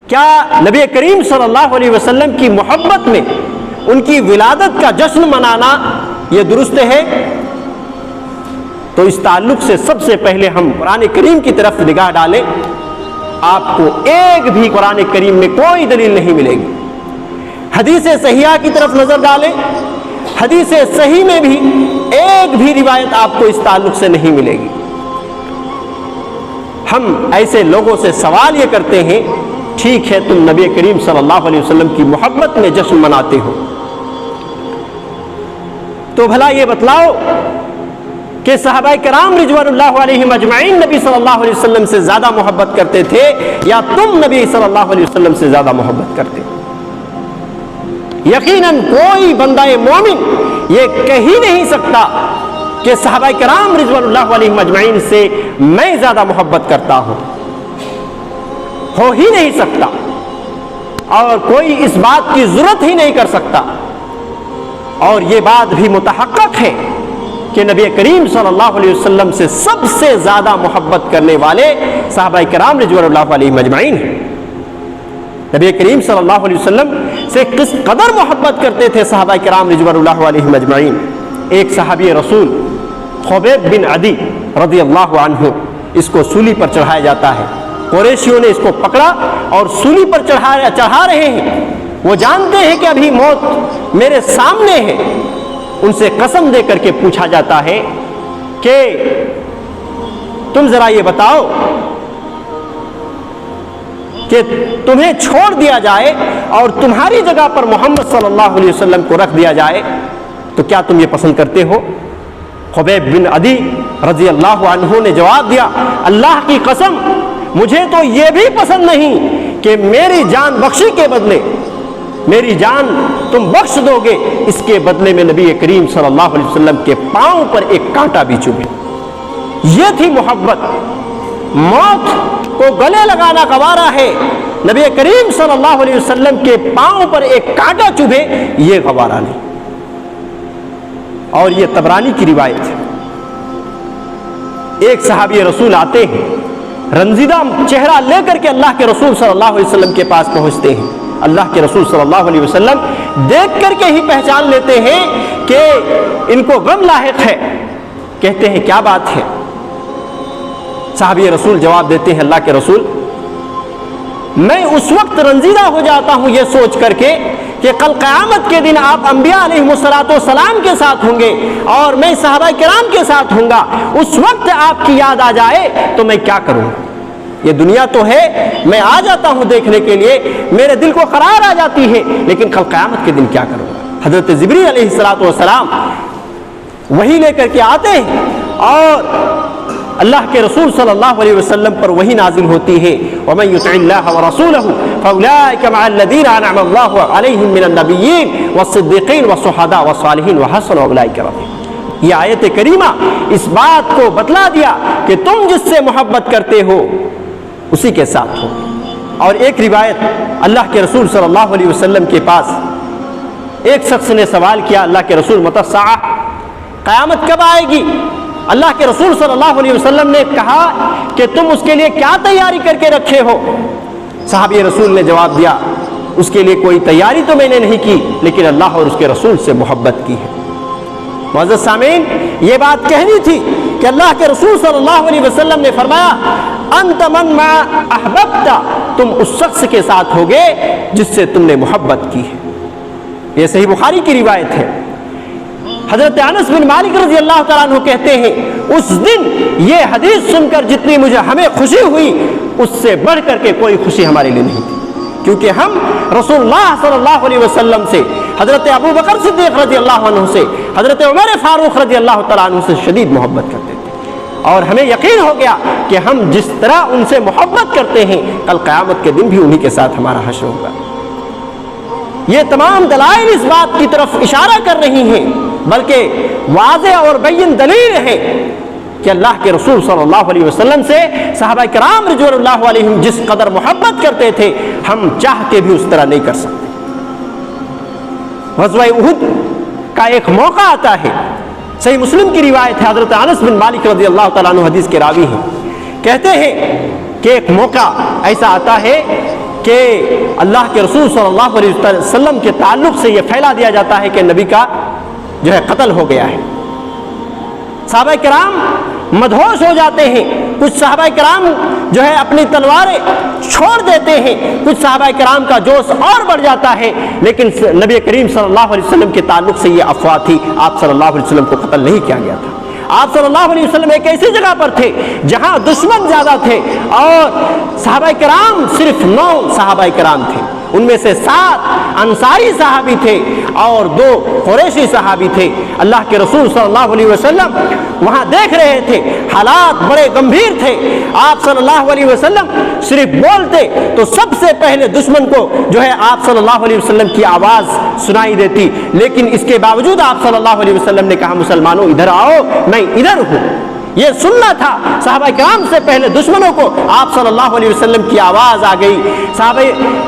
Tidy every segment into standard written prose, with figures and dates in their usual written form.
کیا نبی کریم صلی اللہ علیہ وسلم کی محبت میں ان کی ولادت کا جشن منانا یہ درست ہے؟ تو اس تعلق سے سب سے پہلے ہم قرآن کریم کی طرف نگاہ ڈالیں. آپ کو ایک بھی قرآن کریم میں کوئی دلیل نہیں ملے گی. حدیث صحیحہ کی طرف نظر ڈالیں، حدیث صحیح میں بھی ایک بھی روایت آپ کو اس تعلق سے نہیں ملے گی. ہم ایسے لوگوں سے سوال یہ کرتے ہیں، ٹھیک ہے تم نبی کریم صلی اللہ علیہ وسلم کی محبت میں جشن مناتے ہو، تو بھلا یہ بتلاؤ کہ صحابہ کرام رضوان اللہ علیہم اجمعین نبی صلی اللہ علیہ وسلم سے زیادہ محبت کرتے تھے یا تم نبی صلی اللہ علیہ وسلم سے زیادہ محبت کرتے؟ یقیناً کوئی بندہ مومن یہ کہہ ہی نہیں سکتا کہ صحابہ کرام رضوان اللہ علیہم اجمعین سے میں زیادہ محبت کرتا ہوں، ہو ہی نہیں سکتا، اور کوئی اس بات کی ضرورت ہی نہیں کر سکتا. اور یہ بات بھی متحقق ہے کہ نبی کریم صلی اللہ علیہ وسلم سے سب سے زیادہ محبت کرنے والے صحابہ کرام رضوان اللہ علیہم اجمعین ہیں. نبی کریم صلی اللہ علیہ وسلم سے کس قدر محبت کرتے تھے صحابہ کرام رضوان اللہ علیہم اجمعین. ایک صحابی رسول خبیب بن عدی رضی اللہ عنہ، اس کو سولی پر چڑھایا جاتا ہے. قریشیوں نے اس کو پکڑا اور سولی پر چڑھا رہے ہیں. وہ جانتے ہیں کہ ابھی موت میرے سامنے ہے. ان سے قسم دے کر کے پوچھا جاتا ہے کہ تم ذرا یہ بتاؤ کہ تمہیں چھوڑ دیا جائے اور تمہاری جگہ پر محمد صلی اللہ علیہ وسلم کو رکھ دیا جائے تو کیا تم یہ پسند کرتے ہو؟ خبیب بن عدی رضی اللہ عنہ نے جواب دیا، اللہ کی قسم مجھے تو یہ بھی پسند نہیں کہ میری جان بخشی کے بدلے میری جان تم بخش دو گے، اس کے بدلے میں نبی کریم صلی اللہ علیہ وسلم کے پاؤں پر ایک کانٹا بھی چبھے. یہ تھی محبت. موت کو گلے لگانا گوارا ہے، نبی کریم صلی اللہ علیہ وسلم کے پاؤں پر ایک کانٹا چبھے یہ گوارا نہیں. اور یہ طبرانی کی روایت ہے. ایک صحابی رسول آتے ہیں، رنجیدہ چہرہ لے کر کے اللہ کے رسول صلی اللہ علیہ وسلم کے پاس پہنچتے ہیں. اللہ کے رسول صلی اللہ علیہ وسلم دیکھ کر کے ہی پہچان لیتے ہیں کہ ان کو غم لاحق ہے. کہتے ہیں کیا بات ہے؟ صحابی رسول جواب دیتے ہیں، اللہ کے رسول میں اس وقت رنجیدہ ہو جاتا ہوں یہ سوچ کر کے کہ کل قیامت کے دن آپ انبیاء علیہم السلام کے ساتھ ہوں گے اور میں صحابہ کرام کے ساتھ ہوں گا. اس وقت آپ کی یاد آ جائے تو میں کیا کروں؟ یہ دنیا تو ہے، میں آ جاتا ہوں دیکھنے کے لیے، میرے دل کو قرار آ جاتی ہے، لیکن کل قیامت کے دن کیا کروں گا؟ حضرت جبریل علیہ السلام وحی لے کر کے آتے ہیں اور اللہ کے رسول صلی اللہ علیہ وسلم پر وحی نازل ہوتی ہے. وَمَن يُطِعِ اللَّهَ وَرَسُولَهُ فَأُولَٰئِكَ مَعَ الَّذِينَ أَنْعَمَ اللَّهُ عَلَيْهِم مِّنَ النَّبِيِّينَ وَالصِّدِّيقِينَ وَالشُّهَدَاءِ وَالصَّالِحِينَ وَحَسُنَ أُولَٰئِكَ رَفِيقًا. یہ آیت کریمہ اس بات کو بتلا دیا کہ تم جس سے محبت کرتے ہو اسی کے ساتھ ہو. اور ایک روایت، اللہ کے رسول صلی اللہ علیہ وسلم کے پاس ایک شخص نے سوال کیا، اللہ کے رسول متی الساعہ، قیامت کب آئے گی؟ اللہ کے رسول صلی اللہ علیہ وسلم نے کہا کہ تم اس کے لیے کیا تیاری کر کے رکھے ہو؟ صحابی رسول نے جواب دیا، اس کے لیے کوئی تیاری تو میں نے نہیں کی، لیکن اللہ اور اس کے رسول سے محبت کی ہے. معزز سامعین، یہ بات کہنی تھی کہ اللہ کے رسول صلی اللہ علیہ وسلم نے فرمایا انت من ما احببت، تم اس شخص کے ساتھ ہوگے جس سے تم نے محبت کی ہے. یہ صحیح بخاری کی روایت ہے. حضرت انس بن مالک رضی اللہ تعالیٰ عنہ کہتے ہیں اس دن یہ حدیث سن کر جتنی ہمیں خوشی ہوئی اس سے بڑھ کر کے کوئی خوشی ہمارے لیے نہیں تھی، کیونکہ ہم رسول اللہ صلی اللہ علیہ وسلم سے، حضرت ابو بکر صدیق رضی اللہ عنہ سے، حضرت عمر فاروق رضی اللہ تعالیٰ عنہ سے شدید محبت کرتے تھے. اور ہمیں یقین ہو گیا کہ ہم جس طرح ان سے محبت کرتے ہیں کل قیامت کے دن بھی انہی کے ساتھ ہمارا حشر ہوگا. یہ تمام دلائل اس بات کی طرف اشارہ کر رہی ہیں، بلکہ واضح اور بین دلیل ہے کہ اللہ کے رسول صلی اللہ علیہ وسلم سے صحابہ کرام رضوان اللہ علیہم جس قدر محبت کرتے تھے ہم چاہ کے بھی اس طرح نہیں کر سکتے. غزوہ احد کا ایک موقع آتا ہے، صحیح مسلم کی روایت ہے، حضرت انس بن مالک رضی اللہ تعالیٰ عنہ حدیث کے راوی ہیں، کہتے ہیں کہ ایک موقع ایسا آتا ہے کہ اللہ کے رسول صلی اللہ علیہ وسلم کے تعلق سے یہ پھیلا دیا جاتا ہے کہ نبی کا جو ہے قتل ہو گیا ہے۔ صحابہ کرام مدہوش ہو جاتے ہیں، کچھ صحابہ کرام جو ہے اپنی تلواریں چھوڑ دیتے ہیں، کچھ صحابہ کرام کا جوش اور بڑھ جاتا ہے، لیکن نبی کریم صلی اللہ علیہ وسلم کے تعلق سے یہ افواہ تھی، آپ صلی اللہ علیہ وسلم کو قتل نہیں کیا گیا تھا۔ آپ صلی اللہ علیہ وسلم ایک ایسی جگہ پر تھے جہاں دشمن زیادہ تھے، اور صحابہ کرام صرف 9 صحابہ کرام تھے، ان میں سے 7 انصاری صحابی تھے اور 2 قریشی صحابی تھے۔ اللہ کے رسول صلی اللہ علیہ وسلم وہاں دیکھ رہے تھے، حالات بڑے گمبھیر تھے۔ آپ صلی اللہ علیہ وسلم صرف بولتے تو سب سے پہلے دشمن کو جو ہے آپ صلی اللہ علیہ وسلم کی آواز سنائی دیتی، لیکن اس کے باوجود آپ صلی اللہ علیہ وسلم نے کہا مسلمانوں ادھر آؤ، میں ادھر ہوں۔ یہ سننا تھا صحابہ کرام سے پہلے دشمنوں کو، آپ صلی اللہ علیہ وسلم کی آواز آ گئی۔ صحابہ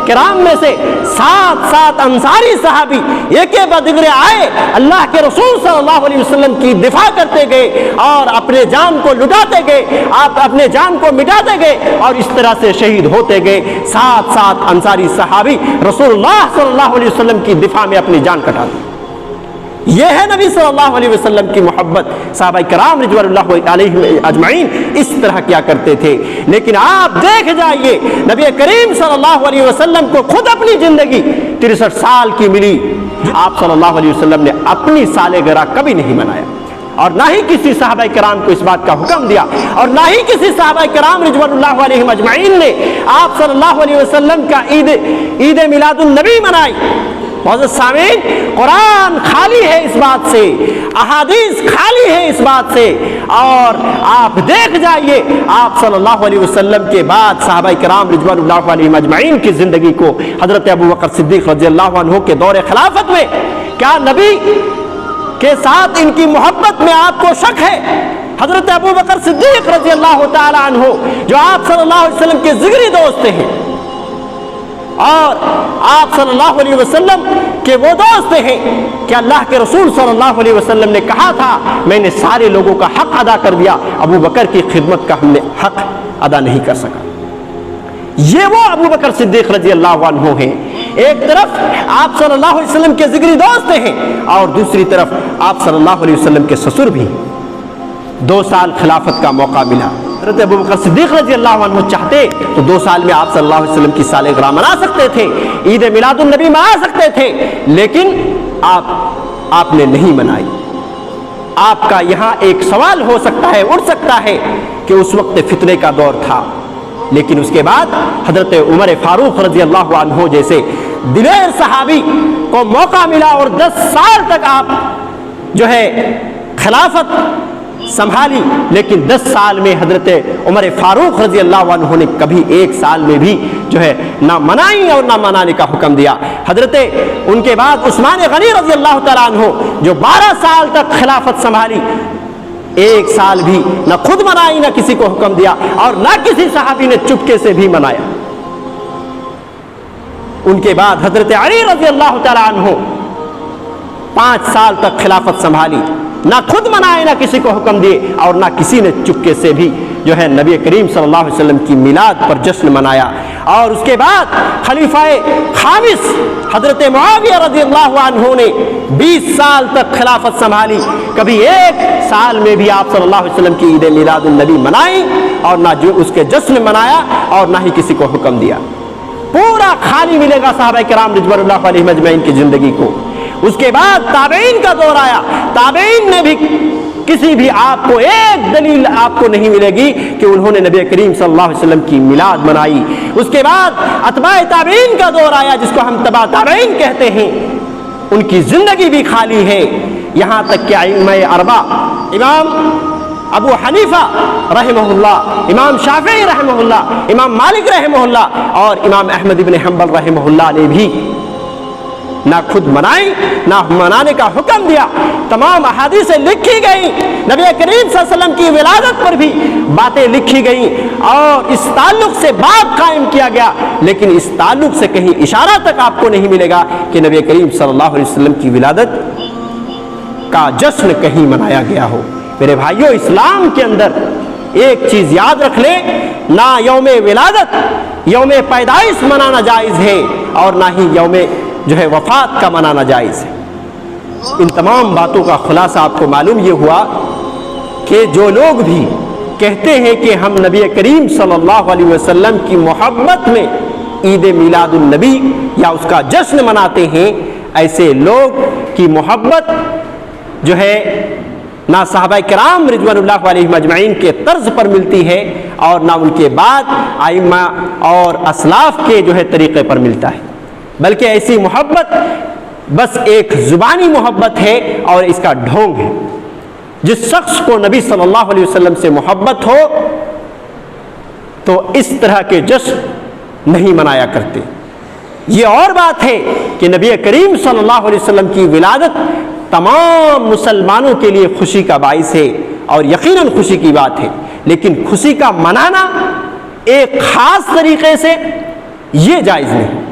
کرام میں سے 7 انصاری صحابی ایک بدگرے آئے، اللہ کے رسول صلی اللہ علیہ وسلم کی دفاع کرتے گئے اور اپنے جان کو لٹاتے گئے، آپ اپنے جان کو مٹاتے گئے اور اس طرح سے شہید ہوتے گئے۔ 7 انصاری صحابی رسول اللہ صلی اللہ علیہ وسلم کی دفاع میں اپنی جان کٹا دی۔ یہ ہے نبی صلی اللہ علیہ وسلم کی محبت۔ صحابہ کرام رضوان اللہ علیہم اجمعین اس طرح کیا کرتے تھے، لیکن آپ دیکھ جائیے نبی کریم صلی اللہ علیہ وسلم کو خود اپنی زندگی 63 سال کی ملی، آپ صلی اللہ علیہ وسلم نے اپنی سالگرہ کبھی نہیں منایا، اور نہ ہی کسی صحابہ کرام کو اس بات کا حکم دیا، اور نہ ہی کسی صحابہ کرام رضوان اللہ علیہم اجمعین نے آپ صلی اللہ علیہ وسلم کا عید میلاد النبی منائی۔ معزز سامعین، قرآن خالی ہے اس بات سے، احادیث خالی ہے اس بات سے، اور آپ دیکھ جائیے آپ صلی اللہ علیہ وسلم کے بعد صحابہ کرام رضوان اللہ علیہم اجمعین کی زندگی کو، حضرت ابو بکر صدیق رضی اللہ عنہ کے دور خلافت میں کیا نبی کے ساتھ ان کی محبت میں آپ کو شک ہے؟ حضرت ابو بکر صدیق رضی اللہ تعالی عنہ جو آپ صلی اللہ علیہ وسلم کے جگری دوست ہیں، اور آپ صلی اللہ علیہ وسلم کے وہ دوست ہیں کہ اللہ کے رسول صلی اللہ علیہ وسلم نے کہا تھا میں نے سارے لوگوں کا حق ادا کر دیا، ابو بکر کی خدمت کا ہم نے حق ادا نہیں کر سکا۔ یہ وہ ابو بکر صدیق رضی اللہ عنہ ہیں، ایک طرف آپ صلی اللہ علیہ وسلم کے جگری دوست ہیں اور دوسری طرف آپ صلی اللہ علیہ وسلم کے سسر بھی ہیں۔ 2 سال خلافت کا موقع ملا، حضرت ابو بکر صدیق رضی اللہ عنہ چاہتے تو 2 سال میں آپ صلی اللہ علیہ وسلم کی سالگرہ منا سکتے تھے، عید میلاد النبی منا سکتے تھے، لیکن آپ نے نہیں منائی۔ آپ کا یہاں ایک سوال ہو سکتا ہے، اٹھ سکتا ہے کہ اس وقت فتنے کا دور تھا، لیکن اس کے بعد حضرت عمر فاروق رضی اللہ عنہ جیسے دلیر صحابی کو موقع ملا اور 10 سال تک آپ جو ہے خلافت سنبھالی، لیکن 10 سال میں حضرت عمر فاروق رضی اللہ عنہ نے کبھی 1 سال میں بھی جو ہے نہ منائی اور نہ منانے کا حکم دیا۔ حضرت ان کے بعد عثمان غنی رضی اللہ تعالیٰ عنہ جو 12 سال تک خلافت سنبھالی، 1 سال بھی نہ خود منائی نہ کسی کو حکم دیا، اور نہ کسی صحابی نے چپکے سے بھی منایا۔ ان کے بعد حضرت علی رضی اللہ تعالیٰ عنہ 5 سال تک خلافت سنبھالی، نہ خود منائے نہ کسی کو حکم دیے، اور نہ کسی نے چپکے سے بھی جو ہے نبی کریم صلی اللہ علیہ وسلم کی میلاد پر جشن منایا۔ اور اس کے بعد خلیفہ خامس حضرت معاویہ رضی اللہ عنہ نے 20 سال تک خلافت سنبھالی، کبھی 1 سال میں بھی آپ صلی اللہ علیہ وسلم کی عید میلاد النبی منائی اور نہ جو اس کے جشن منایا اور نہ ہی کسی کو حکم دیا۔ پورا خالی ملے گا صحابہ کرام رضوان اللہ علیہم اجمعین کی زندگی کو۔ اس کے بعد تابعین کا دور آیا، تابعین نے بھی کسی بھی آپ کو ایک دلیل آپ کو نہیں ملے گی کہ انہوں نے نبی کریم صلی اللہ علیہ وسلم کی میلاد منائی۔ اس کے بعد اتباع تابعین کا دور آیا جس کو ہم تبع تابعین کہتے ہیں، ان کی زندگی بھی خالی ہے، یہاں تک کہ ائمہ اربعہ امام ابو حنیفہ رحمہ اللہ، امام شافعی رحمہ اللہ، امام مالک رحمہ اللہ اور امام احمد بن حنبل رحمہ اللہ نے بھی نہ خود منائی نہ منانے کا حکم دیا۔ تمام احادیثیں لکھی گئی، نبی کریم صلی اللہ علیہ وسلم کی ولادت پر بھی باتیں لکھی گئیں اور اس تعلق سے بات قائم کیا گیا، لیکن اس تعلق سے کہیں اشارہ تک آپ کو نہیں ملے گا کہ نبی کریم صلی اللہ علیہ وسلم کی ولادت کا جشن کہیں منایا گیا ہو۔ میرے بھائیوں، اسلام کے اندر ایک چیز یاد رکھ لیں، نہ یوم ولادت، یوم پیدائش منانا جائز ہے، اور نہ ہی یوم جو ہے وفات کا منانا جائز ہے۔ ان تمام باتوں کا خلاصہ آپ کو معلوم یہ ہوا کہ جو لوگ بھی کہتے ہیں کہ ہم نبی کریم صلی اللہ علیہ وسلم کی محبت میں عید میلاد النبی یا اس کا جشن مناتے ہیں، ایسے لوگ کی محبت جو ہے نہ صحابہ کرام رضوان اللہ علیہم اجمعین کے طرز پر ملتی ہے، اور نہ ان کے بعد ائمہ اور اسلاف کے جو ہے طریقے پر ملتا ہے، بلکہ ایسی محبت بس ایک زبانی محبت ہے اور اس کا ڈھونگ ہے۔ جس شخص کو نبی صلی اللہ علیہ وسلم سے محبت ہو تو اس طرح کے جشن نہیں منایا کرتے۔ یہ اور بات ہے کہ نبی کریم صلی اللہ علیہ وسلم کی ولادت تمام مسلمانوں کے لیے خوشی کا باعث ہے، اور یقیناً خوشی کی بات ہے، لیکن خوشی کا منانا ایک خاص طریقے سے یہ جائز نہیں۔